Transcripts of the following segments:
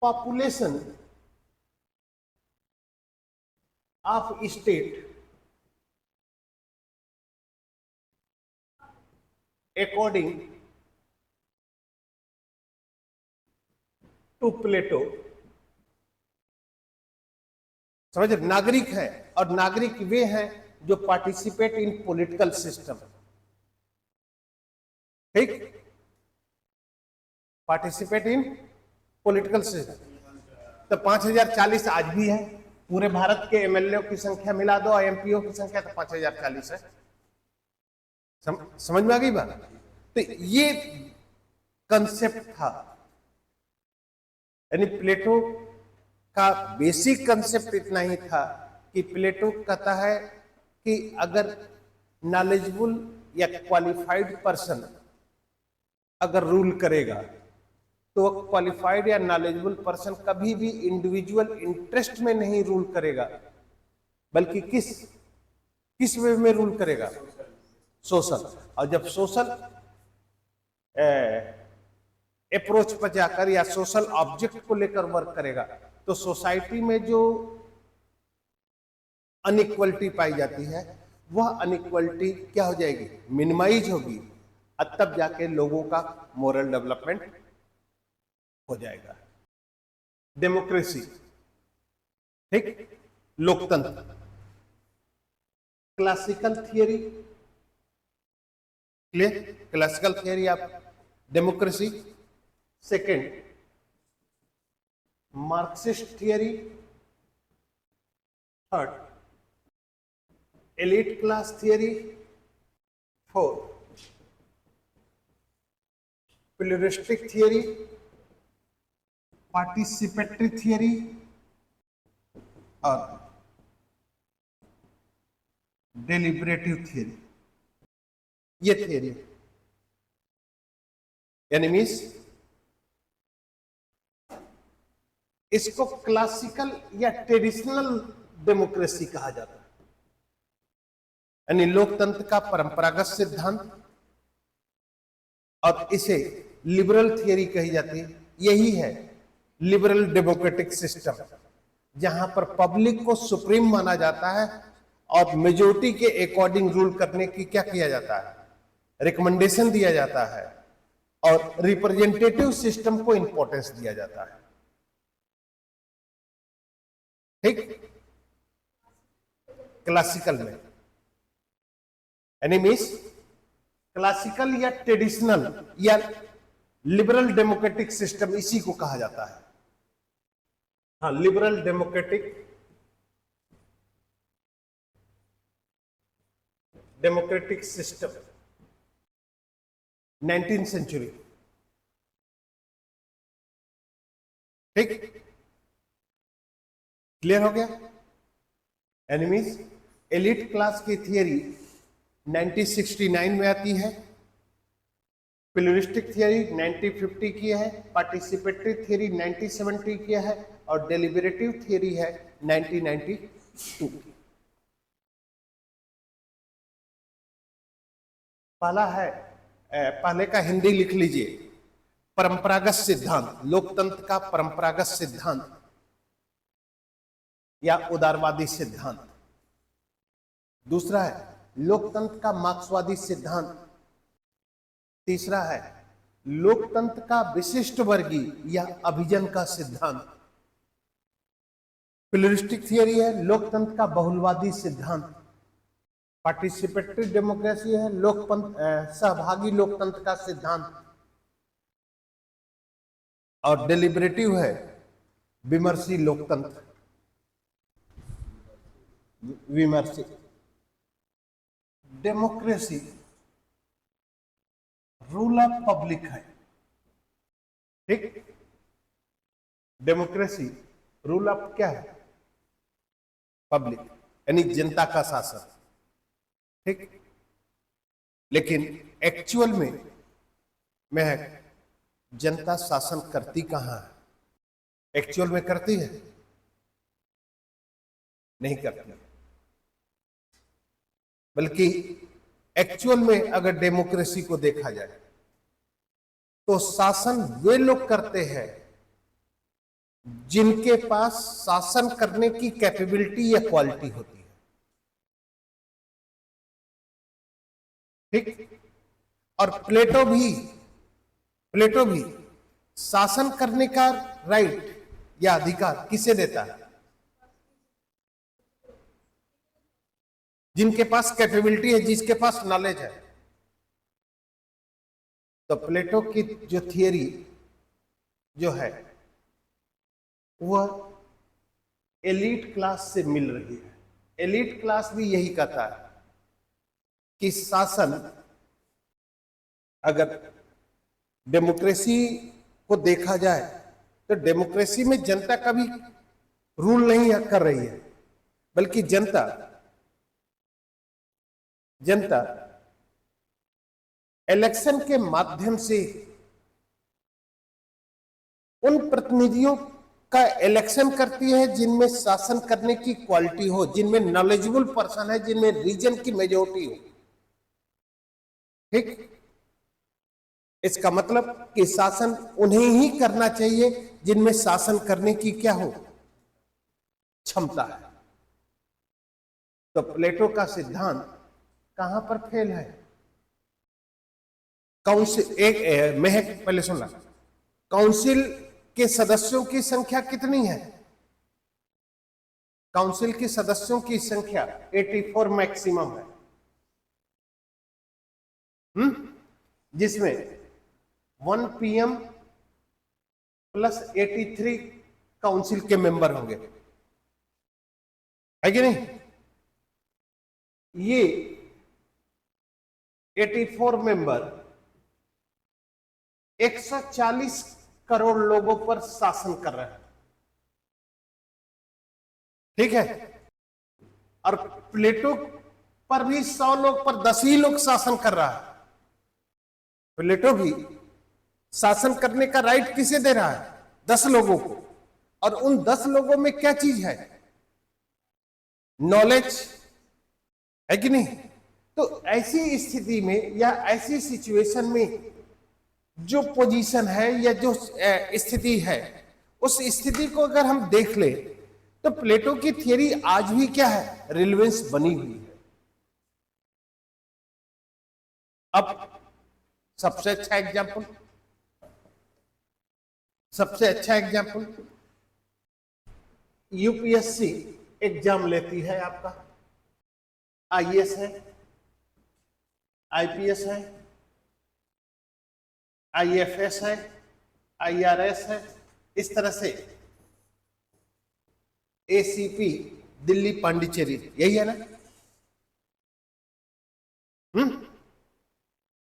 population of state according to Plato। समझ, नागरिक है और नागरिक वे हैं जो पार्टिसिपेट इन पॉलिटिकल सिस्टम। ठीक, पार्टिसिपेट इन पॉलिटिकल सिस्टम। तो 5040 आज भी है। पूरे भारत के एमएलए की संख्या मिला दो और एमपीओ की संख्या तो 5040 है। समझ में आ गई बात? तो ये कंसेप्ट था, यानी प्लेटो का बेसिक कंसेप्ट इतना ही था कि प्लेटो कहता है कि अगर नॉलेजेबल या क्वालिफाइड पर्सन अगर रूल करेगा तो क्वालिफाइड या नॉलेजेबल पर्सन कभी भी इंडिविजुअल इंटरेस्ट में नहीं रूल करेगा, बल्कि किस वे में रूल करेगा? सोशल। और जब सोशल अप्रोच पर जाकर या सोशल ऑब्जेक्ट को लेकर वर्क करेगा तो सोसाइटी में जो अनइक्वलिटी पाई जाती है वह अनइक्वलिटी क्या हो जाएगी? मिनिमाइज होगी, और तब जाके लोगों का मोरल डेवलपमेंट हो जाएगा। डेमोक्रेसी, ठीक, लोकतंत्र, classical theory, clear? Classical theory of democracy. Second, Marxist theory. Third, elite class theory. Fourth, pluralistic theory, participatory theory और डेलिब्रेटिव थियरी। ये थियरी यानी मीन्स इसको क्लासिकल या ट्रेडिशनल डेमोक्रेसी कहा जाता है, यानी लोकतंत्र का परंपरागत सिद्धांत, और इसे लिबरल थियरी कही जाती है। यही है लिबरल डेमोक्रेटिक सिस्टम, जहां पर पब्लिक को सुप्रीम माना जाता है और मेजोरिटी के अकॉर्डिंग रूल करने की क्या किया जाता है? रिकमेंडेशन दिया जाता है, और रिप्रेजेंटेटिव सिस्टम को इंपॉर्टेंस दिया जाता है। ठीक, क्लासिकल में, यानी मीन्स क्लासिकल या ट्रेडिशनल या लिबरल डेमोक्रेटिक सिस्टम इसी को कहा जाता है। हाँ, liberal democratic system 19th century. ठीक, क्लियर हो गया? एनिमीज एलिट क्लास की थियरी 1969 में आती है, प्लूरिस्टिक थियरी 1950 की है, पार्टिसिपेटरी थियरी 1970 की है, और डेलिबरेटिव थियरी है 1992 की। पहला है, पहले का हिंदी लिख लीजिए, परंपरागत सिद्धांत, लोकतंत्र का परंपरागत सिद्धांत या उदारवादी सिद्धांत। दूसरा है लोकतंत्र का मार्क्सवादी सिद्धांत। तीसरा है लोकतंत्र का विशिष्ट वर्गीय या अभिजन का सिद्धांत। प्लूरिस्टिक थियरी है लोकतंत्र का बहुलवादी सिद्धांत। पार्टिसिपेटरी डेमोक्रेसी है सहभागी लोकतंत्र का सिद्धांत। और डेलिबरेटिव है विमर्शी लोकतंत्र, विमर्शी। डेमोक्रेसी रूल ऑफ पब्लिक है। ठीक, डेमोक्रेसी रूल ऑफ क्या है? पब्लिक, यानी जनता का शासन। ठीक, लेकिन एक्चुअल में जनता शासन करती कहां है? एक्चुअल में करती है? नहीं करती। बल्कि एक्चुअल में अगर डेमोक्रेसी को देखा जाए तो शासन वे लोग करते हैं जिनके पास शासन करने की कैपेबिलिटी या क्वालिटी होती है। ठीक। और प्लेटो भी शासन करने का राइट या अधिकार किसे देता है? जिनके पास कैपेबिलिटी है, जिसके पास नॉलेज है। तो प्लेटो की जो थियरी जो है वह एलीट क्लास से मिल रही है। एलीट क्लास भी यही कहता है कि शासन, अगर डेमोक्रेसी को देखा जाए तो डेमोक्रेसी में जनता कभी रूल नहीं कर रही है, बल्कि जनता इलेक्शन के माध्यम से उन प्रतिनिधियों का इलेक्शन करती है जिनमें शासन करने की क्वालिटी हो, जिनमें नॉलेजेबल पर्सन है, जिनमें रीजन की मेजॉरिटी हो। ठीक। इसका मतलब कि शासन उन्हें ही करना चाहिए जिनमें शासन करने की क्या हो, क्षमता है। तो प्लेटो का सिद्धांत कहां पर फेल है? काउंसिल पहले सुनना, काउंसिल के सदस्यों की संख्या कितनी है? काउंसिल के सदस्यों की संख्या 84 मैक्सिमम है। जिसमें 1 PM प्लस 83 काउंसिल के मेंबर होंगे, है कि नहीं? ये 84 मेंबर 140 करोड़ लोगों पर शासन कर रहे हैं। ठीक है। और प्लेटो पर भी 100 लोग पर 10 ही लोग शासन कर रहा है। प्लेटो भी शासन करने का राइट किसे दे रहा है? 10 लोगों को। और उन 10 लोगों में क्या चीज है? नॉलेज, है कि नहीं? तो ऐसी स्थिति में या ऐसी सिचुएशन में जो पोजीशन है या जो स्थिति है, उस स्थिति को अगर हम देख ले तो प्लेटो की थियरी आज भी क्या है? रिलेवेंस बनी हुई है। अब सबसे अच्छा एग्जाम्पल यूपीएससी एग्जाम लेती है, आपका आईएएस है, आईपीएस है, आईएफएस है, आईआरएस है, इस तरह से एसीपी दिल्ली पांडिचेरी, यही है ना?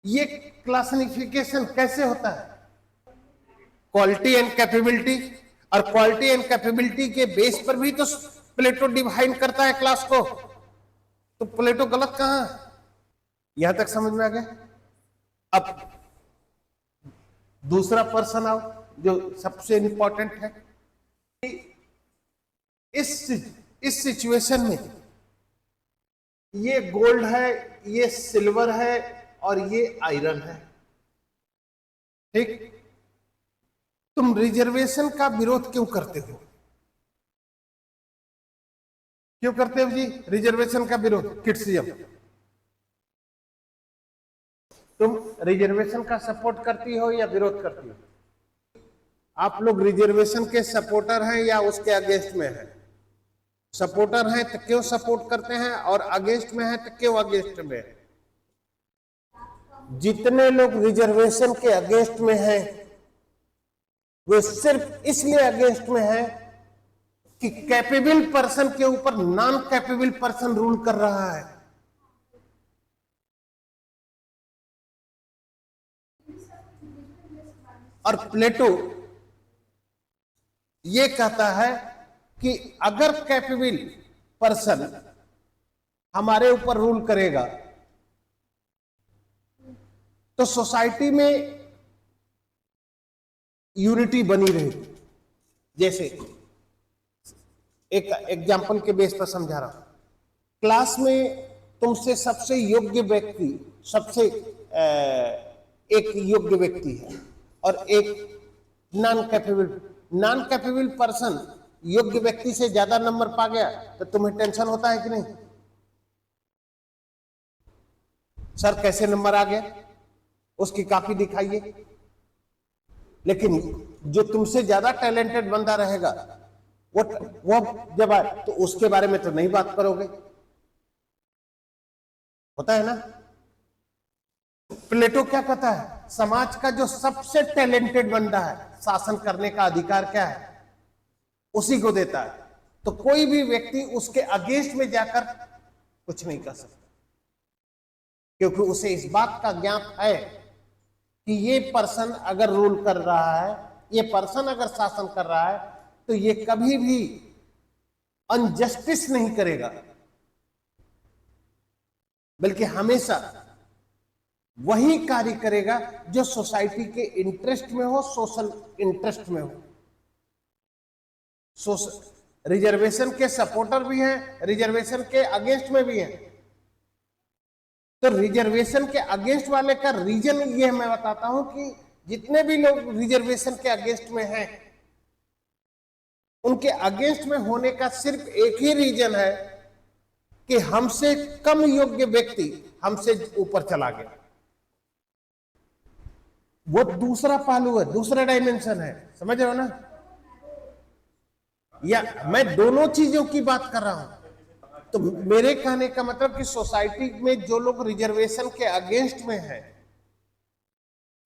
ये क्लासिफिकेशन कैसे होता है? Quality and capability. और क्वालिटी एंड कैपेबिलिटी के बेस पर भी तो प्लेटो डिवाइड करता है क्लास को। तो प्लेटो गलत कहां है? यहां तक समझ में आ गया? अब दूसरा पर्सन आओ जो सबसे इंपॉर्टेंट है। इस सिचुएशन में ये गोल्ड है, ये सिल्वर है और ये आयरन है। ठीक। तुम रिजर्वेशन का विरोध क्यों करते हो? क्यों करते हो जी रिजर्वेशन का विरोध? किड्सिज्म। तुम रिजर्वेशन का सपोर्ट करती हो या विरोध करती हो? आप लोग रिजर्वेशन के सपोर्टर हैं या उसके अगेंस्ट में हैं? सपोर्टर हैं तो क्यों सपोर्ट करते हैं, और अगेंस्ट में हैं तो क्यों अगेंस्ट में हैं? जितने लोग रिजर्वेशन के अगेंस्ट में हैं वे सिर्फ इसलिए अगेंस्ट में हैं कि कैपेबल पर्सन के ऊपर नॉन कैपेबल पर्सन रूल कर रहा है। और प्लेटो ये कहता है कि अगर कैपेबल पर्सन हमारे ऊपर रूल करेगा तो सोसाइटी में यूनिटी बनी रहेगी। जैसे एक एग्जाम्पल के बेस पर समझा रहा हूं। क्लास में तुमसे सबसे योग्य व्यक्ति, सबसे एक योग्य व्यक्ति है और एक non capable non capable person योग्य व्यक्ति से ज्यादा नंबर पा गया तो तुम्हें टेंशन होता है कि नहीं? सर कैसे नंबर आ गया, उसकी कॉपी दिखाइए। लेकिन जो तुमसे ज्यादा टैलेंटेड बंदा रहेगा वो जब आए तो उसके बारे में तो नहीं बात करोगे, होता है ना। प्लेटो क्या कहता है, समाज का जो सबसे टैलेंटेड बंदा है शासन करने का अधिकार क्या है, उसी को देता है। तो कोई भी व्यक्ति उसके अगेंस्ट में जाकर कुछ नहीं कर सकता, क्योंकि उसे इस बात का ज्ञान है कि ये पर्सन अगर रूल कर रहा है, ये पर्सन अगर शासन कर रहा है, तो ये कभी भी अनजस्टिस नहीं करेगा, बल्कि हमेशा वही कार्य करेगा जो सोसाइटी के इंटरेस्ट में हो, सोशल इंटरेस्ट में हो। रिजर्वेशन के सपोर्टर भी हैं, रिजर्वेशन के अगेंस्ट में भी हैं। तो रिजर्वेशन के अगेंस्ट वाले का रीजन ये मैं बताता हूं कि जितने भी लोग रिजर्वेशन के अगेंस्ट में हैं, उनके अगेंस्ट में होने का सिर्फ एक ही रीजन है कि हमसे कम योग्य व्यक्ति हमसे ऊपर चला गया। वो दूसरा पहलू है, दूसरा डायमेंशन है, समझ रहे हो ना। या मैं दोनों चीजों की बात कर रहा हूं। तो मेरे कहने का मतलब कि सोसाइटी में जो लोग रिजर्वेशन के अगेंस्ट में हैं,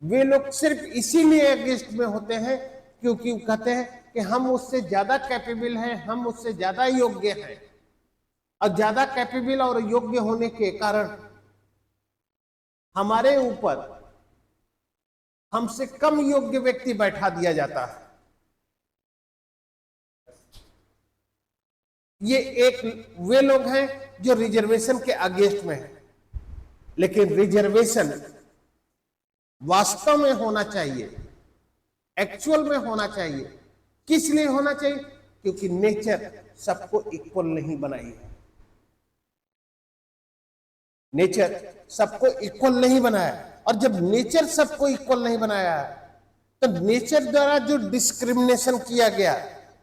वे लोग सिर्फ इसीलिए अगेंस्ट में होते हैं क्योंकि वो कहते हैं कि हम उससे ज्यादा कैपेबल हैं, हम उससे ज्यादा योग्य हैं, और ज्यादा कैपेबल और योग्य होने के कारण हमारे ऊपर हमसे कम योग्य व्यक्ति बैठा दिया जाता है। ये एक वे लोग हैं जो रिजर्वेशन के अगेंस्ट में हैं। लेकिन रिजर्वेशन वास्तव में होना चाहिए, एक्चुअल में होना चाहिए। किस लिए होना चाहिए? क्योंकि नेचर सबको इक्वल नहीं बनाई है। नेचर सबको इक्वल नहीं बनाया, और जब नेचर सबको इक्वल नहीं बनाया तो नेचर द्वारा जो डिस्क्रिमिनेशन किया गया,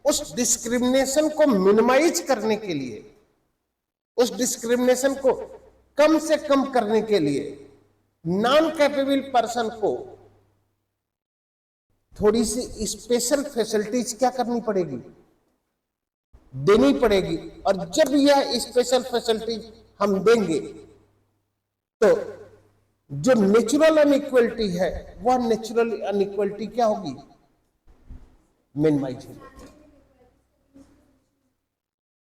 उस डिस्क्रिमिनेशन को मिनिमाइज करने के लिए, उस डिस्क्रिमिनेशन को कम से कम करने के लिए नॉन कैपेबल पर्सन को थोड़ी सी स्पेशल फैसिलिटीज क्या करनी पड़ेगी, देनी पड़ेगी। और जब यह स्पेशल फैसिलिटीज हम देंगे तो जो नेचुरल अनइक्वलिटी है, वह नेचुरल अनइक्वलिटी क्या होगी, मिनिमाइज होगी।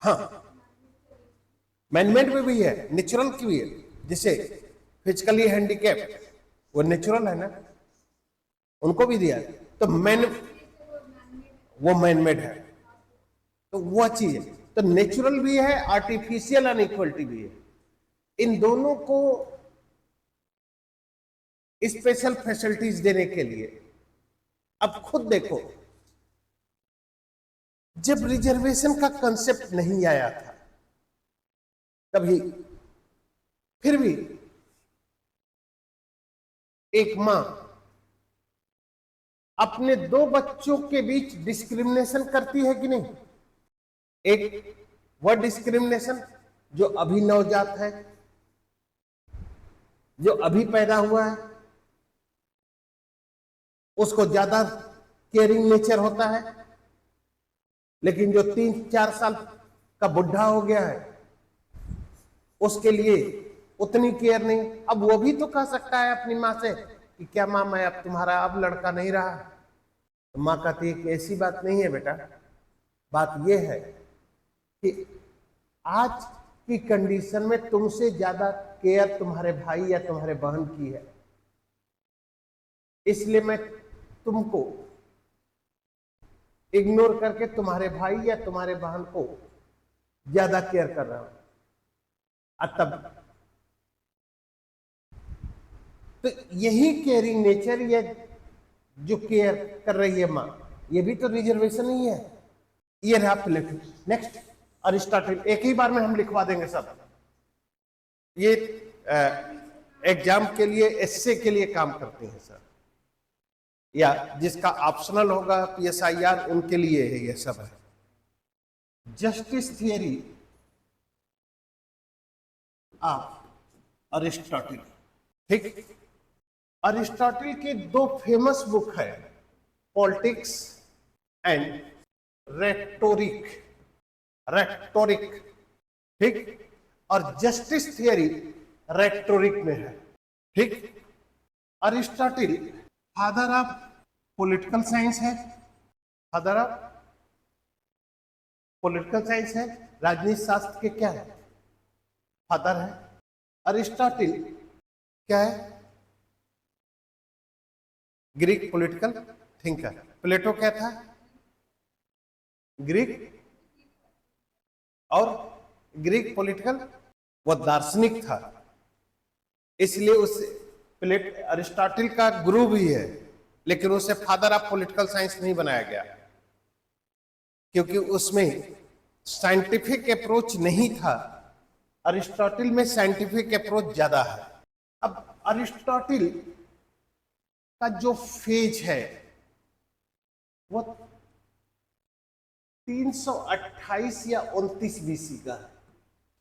हाँ, मैनमेड में भी है, नेचुरल की भी है। जैसे फिजिकली हैंडीकैप, वो नेचुरल है ना, उनको भी दिया। तो वो मैनमेड है, तो वो चीज है। तो नेचुरल भी है, आर्टिफिशियल अनइक्वलिटी भी है। इन दोनों को स्पेशल फैसिलिटीज देने के लिए, अब खुद देखो, जब रिजर्वेशन का कंसेप्ट नहीं आया था कभी, फिर भी एक मां अपने दो बच्चों के बीच डिस्क्रिमिनेशन करती है कि नहीं? एक वह डिस्क्रिमिनेशन जो अभी नवजात है, जो अभी पैदा हुआ है, उसको ज्यादा केयरिंग नेचर होता है। लेकिन जो 3-4 साल का बुढ़ा हो गया है, उसके लिए उतनी केयर नहीं। अब वो भी तो कह सकता है अपनी माँ से कि क्या माँ, मैं अब तुम्हारा अब लड़का नहीं रहा। तो माँ कहती है कि ऐसी बात नहीं है बेटा, बात यह है कि आज की कंडीशन में तुमसे ज्यादा केयर तुम्हारे भाई या तुम्हारे बहन की है, इसलिए मैं तुमको इग्नोर करके तुम्हारे भाई या तुम्हारे बहन को ज्यादा केयर कर रहा हूं। तब तो यही केयरिंग नेचर, ये जो केयर कर रही है मां, ये भी तो रिजर्वेशन ही है। ये रहा प्लेटो। नेक्स्ट अरिस्टोटल, एक ही बार में हम लिखवा देंगे सब। ये एग्जाम के लिए, एस्से के लिए काम करते हैं सर। या जिसका ऑप्शनल होगा PSIR उनके लिए है, ये सब है। जस्टिस थियरी ऑफ अरिस्टोटल, ठीक। अरिस्टोटल के दो फेमस बुक है, पॉलिटिक्स एंड रेटोरिक, रेटोरिक, ठीक। और जस्टिस थियरी रेटोरिक में है, ठीक। Aristotle father of political science है, फादर ऑफ पॉलिटिकल साइंस है, राजनीति शास्त्र के क्या है, फादर है। अरिस्टोटल क्या है, ग्रीक पॉलिटिकल थिंकर। प्लेटो क्या था, ग्रीक और ग्रीक पॉलिटिकल, वो दार्शनिक था, इसलिए उस अरिस्टोटल का गुरु भी है, लेकिन उसे फादर ऑफ पॉलिटिकल साइंस नहीं बनाया गया, क्योंकि उसमें साइंटिफिक अप्रोच नहीं था। अरिस्टोटल में साइंटिफिक अप्रोच ज्यादा है। अब अरिस्टोटल का जो फेज है वो 328 या 29 BC का है।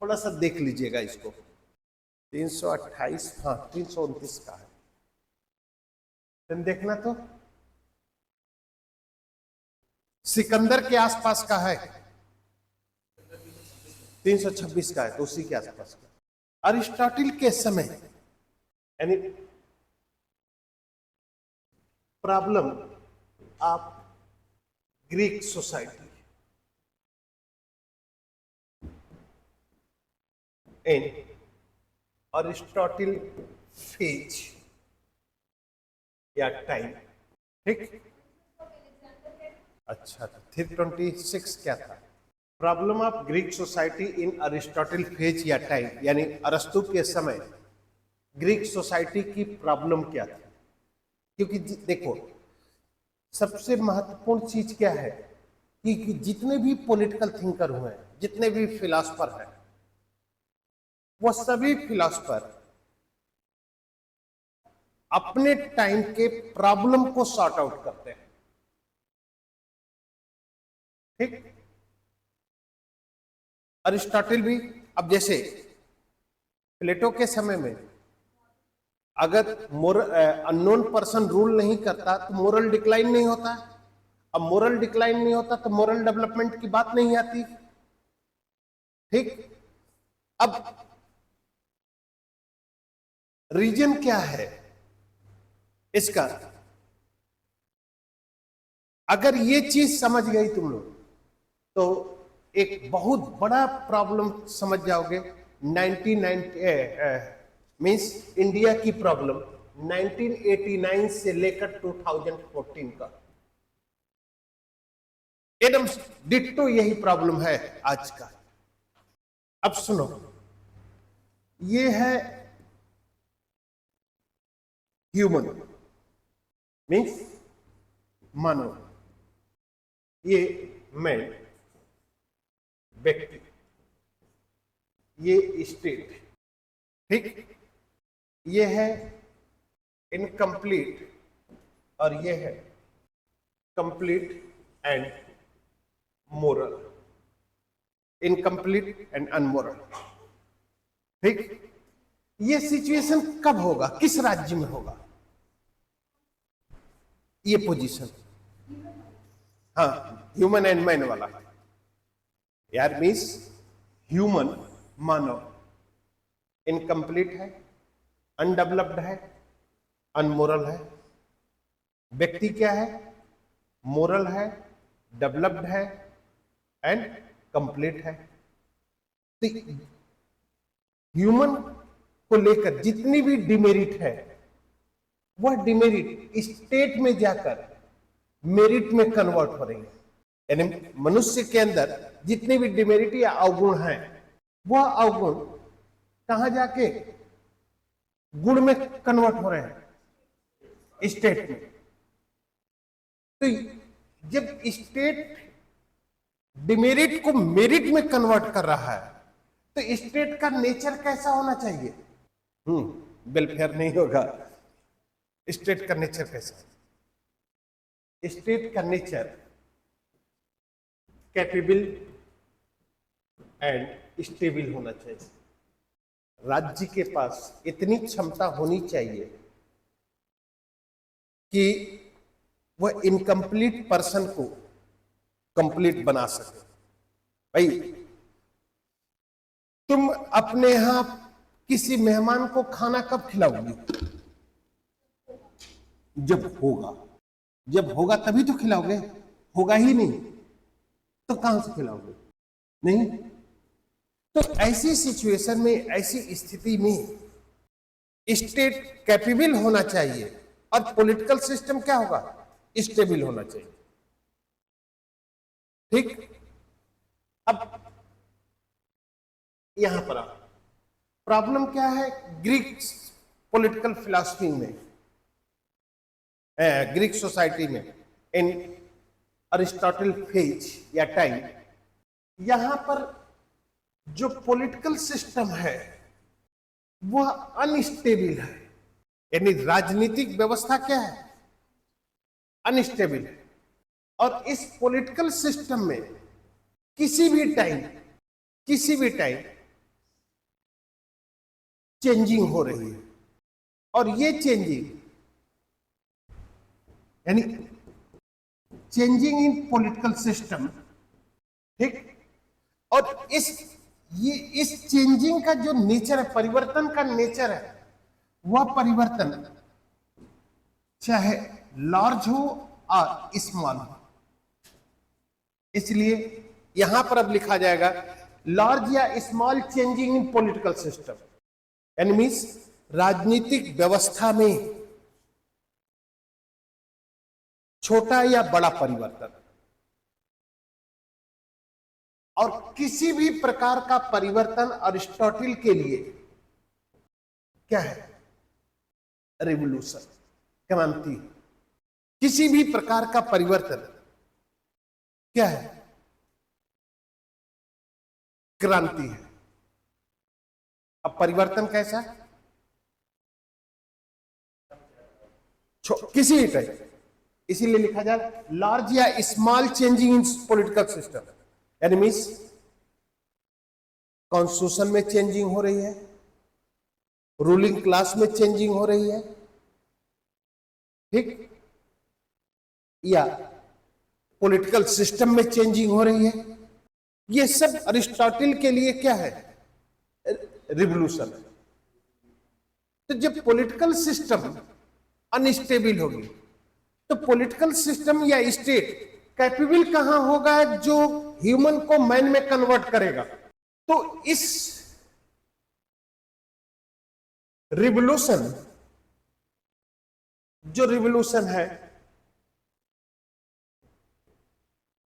थोड़ा सा देख लीजिएगा इसको, 328, हाँ 329 का है। तुम देखना तो सिकंदर के आसपास का है, 326 का है, तो उसी के आसपास का। अरिस्टोटल के समय यानी problem of Greek society in Aristotle phase या टाइम, ठीक। अच्छा, 326 क्या था, problem of Greek society in Aristotle phase या टाइम, यानी अरस्तु के समय ग्रीक सोसाइटी की प्रॉब्लम क्या थी। क्योंकि देखो, सबसे महत्वपूर्ण चीज क्या है कि जितने भी पॉलिटिकल थिंकर हुए हैं, जितने भी फिलोसफर हैं, वो सभी फिलोसफर अपने टाइम के प्रॉब्लम को सॉर्ट आउट करते हैं, ठीक। अरिस्टोटल भी, अब जैसे प्लेटो के समय में अगर अननोन पर्सन रूल नहीं करता तो मोरल डिक्लाइन नहीं होता। अब मोरल डिक्लाइन नहीं होता तो मोरल डेवलपमेंट की बात नहीं आती, ठीक। अब रीजन क्या है इसका, अगर ये चीज समझ गई तुम लोग तो एक बहुत बड़ा प्रॉब्लम समझ जाओगे। 1990 मींस इंडिया की प्रॉब्लम 1989 से लेकर 2014 का एकदम डिट्टो यही प्रॉब्लम है आज का। अब सुनो, ये है ह्यूमन मींस मानव, ये मैन व्यक्ति, ये स्टेट, ठीक। ये है इनकम्प्लीट और ये है complete and moral, incomplete and unmoral, ठीक। ये सिचुएशन कब होगा, किस राज्य में होगा ये पोजीशन, हाँ ह्यूमन एंड मैन वाला यार, मीन्स ह्यूमन मानव इनकम्प्लीट है, अनडेवलप्ड है, अनमोरल है। व्यक्ति क्या है, मोरल है, डेवलप्ड है एंड कंप्लीट है। तो ह्यूमन को लेकर जितनी भी डिमेरिट है, वह डिमेरिट स्टेट में जाकर मेरिट में कन्वर्ट हो रही है। यानी मनुष्य के अंदर जितनी भी डिमेरिट या अवगुण है, वह अवगुण कहां जाके गुण में कन्वर्ट हो रहे हैं, स्टेट में। तो जब स्टेट डिमेरिट को मेरिट में कन्वर्ट कर रहा है, तो स्टेट का नेचर कैसा होना चाहिए, वेलफेयर नहीं होगा। स्टेट का नेचर कैसा, स्टेट का नेचर कैपेबल एंड स्टेबल होना चाहिए। राज्य के पास इतनी क्षमता होनी चाहिए कि वह इनकम्प्लीट पर्सन को कंप्लीट बना सके। भाई, तुम अपने यहां किसी मेहमान को खाना कब खिलाओगे? जब होगा तभी तो खिलाओगे। होगा ही नहीं तो कहां से खिलाओगे? नहीं। तो ऐसी सिचुएशन में, ऐसी स्थिति में स्टेट कैपेबल होना चाहिए और पॉलिटिकल सिस्टम क्या होगा? स्टेबल होना चाहिए। ठीक। अब यहां पर प्रॉब्लम क्या है? ग्रीक पॉलिटिकल फिलॉसफी में, ग्रीक सोसाइटी में, इन अरिस्टोटल फेज या टाइम, यहां पर जो पॉलिटिकल सिस्टम है वह अनस्टेबल है। यानी राजनीतिक व्यवस्था क्या है? अनस्टेबल है। और इस पॉलिटिकल सिस्टम में किसी भी टाइम चेंजिंग हो रही है। और ये चेंजिंग यानी चेंजिंग इन पॉलिटिकल सिस्टम, ठीक। और इस चेंजिंग का जो नेचर है, परिवर्तन का नेचर है, वह परिवर्तन चाहे लार्ज हो और स्मॉल हो। इसलिए यहां पर अब लिखा जाएगा लार्ज या small changing in political system, यानी मीन्स राजनीतिक व्यवस्था में छोटा या बड़ा परिवर्तन। और किसी भी प्रकार का परिवर्तन अरिस्टोटल के लिए क्या है? रिवोल्यूशन, क्रांति। किसी भी प्रकार का परिवर्तन क्या है? क्रांति है। अब परिवर्तन कैसा? किसी भी टाइप। इसीलिए लिखा जाए लार्ज या small changing in political system, यानी मीन्स कॉन्स्टिट्यूशन में चेंजिंग हो रही है, रूलिंग क्लास में चेंजिंग हो रही है, ठीक, या पॉलिटिकल सिस्टम में चेंजिंग हो रही है। ये सब अरिस्टोटल के लिए क्या है? रिवोल्यूशन है। तो जब पॉलिटिकल सिस्टम अनस्टेबल होगी तो पॉलिटिकल सिस्टम या स्टेट कैपेबल कहां होगा? जो ह्यूमन को मैन में कन्वर्ट करेगा। तो इस रिवोल्यूशन, जो रिवोल्यूशन है,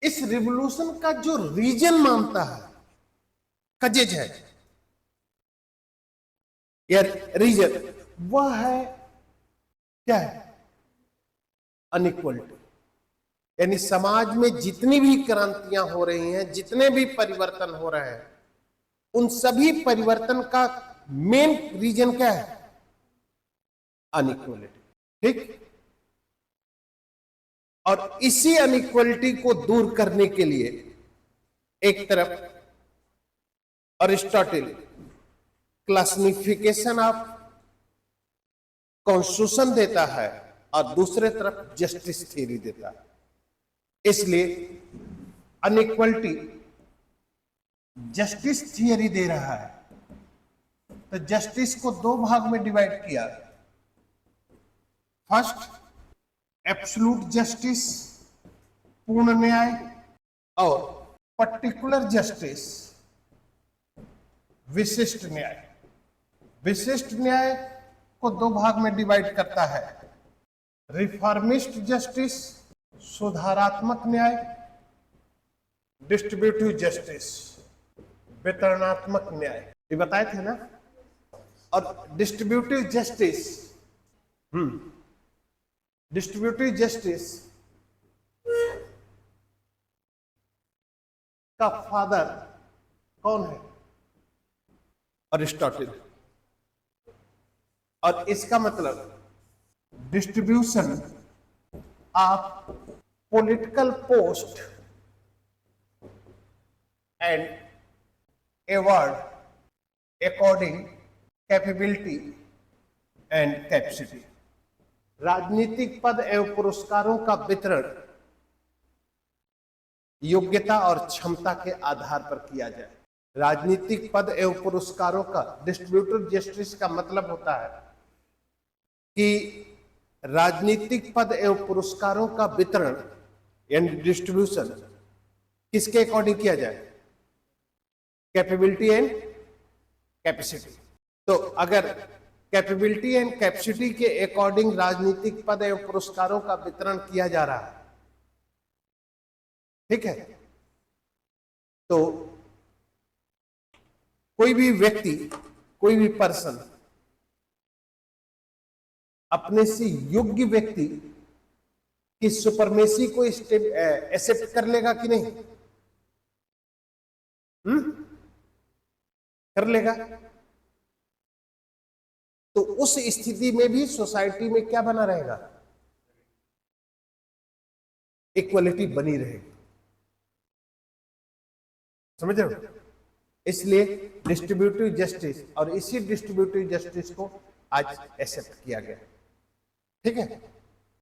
इस रिवोल्यूशन का जो रीजन मानता है, कजेज है या रीजन, वह है क्या है? अनइक्वलिटी। यानी समाज में जितनी भी क्रांतियां हो रही हैं, जितने भी परिवर्तन हो रहे हैं, उन सभी परिवर्तन का मेन रीजन क्या है? अनइक्वलिटी, ठीक। और इसी अनइक्वलिटी को दूर करने के लिए एक तरफ अरिस्टोटल क्लासिफिकेशन ऑफ कॉन्स्टिट्यूशन देता है और दूसरे तरफ जस्टिस थ्योरी देता है। इसलिए अनइक्वलिटी जस्टिस थियरी दे रहा है। तो जस्टिस को दो भाग में डिवाइड किया। फर्स्ट, एब्सोल्यूट जस्टिस, पूर्ण न्याय, और पर्टिकुलर जस्टिस, विशिष्ट न्याय। विशिष्ट न्याय को दो भाग में डिवाइड करता है। रिफॉर्मिस्ट जस्टिस, सुधारात्मक न्याय, डिस्ट्रीब्यूटिव जस्टिस, वितरणात्मक न्याय। ये बताए थे ना। और डिस्ट्रीब्यूटिव जस्टिस का फादर कौन है? अरिस्टोटल। और इसका मतलब distribution of political post and award according capability and capacity। राजनीतिक पद एवं पुरस्कारों का वितरण योग्यता और क्षमता के आधार पर किया जाए। राजनीतिक पद एवं पुरस्कारों का डिस्ट्रीब्यूटिव जस्टिस का मतलब होता है कि राजनीतिक पद एवं पुरस्कारों का वितरण यानी डिस्ट्रीब्यूशन किसके अकॉर्डिंग किया जाए? Capability and capacity. तो अगर कैपेबिलिटी एंड कैपेसिटी के अकॉर्डिंग राजनीतिक पद एवं पुरस्कारों का वितरण किया जा रहा है, ठीक है, तो कोई भी व्यक्ति, कोई भी पर्सन अपने से योग्य व्यक्ति की सुपरमेसी को एक्सेप्ट कर लेगा कि नहीं? कर लेगा। तो उस स्थिति में भी सोसाइटी में क्या बना रहेगा? इक्वलिटी बनी रहेगी। समझ रहे हो? इसलिए डिस्ट्रीब्यूटिव जस्टिस, और इसी डिस्ट्रीब्यूटिव जस्टिस को आज एक्सेप्ट किया गया। ठीक है।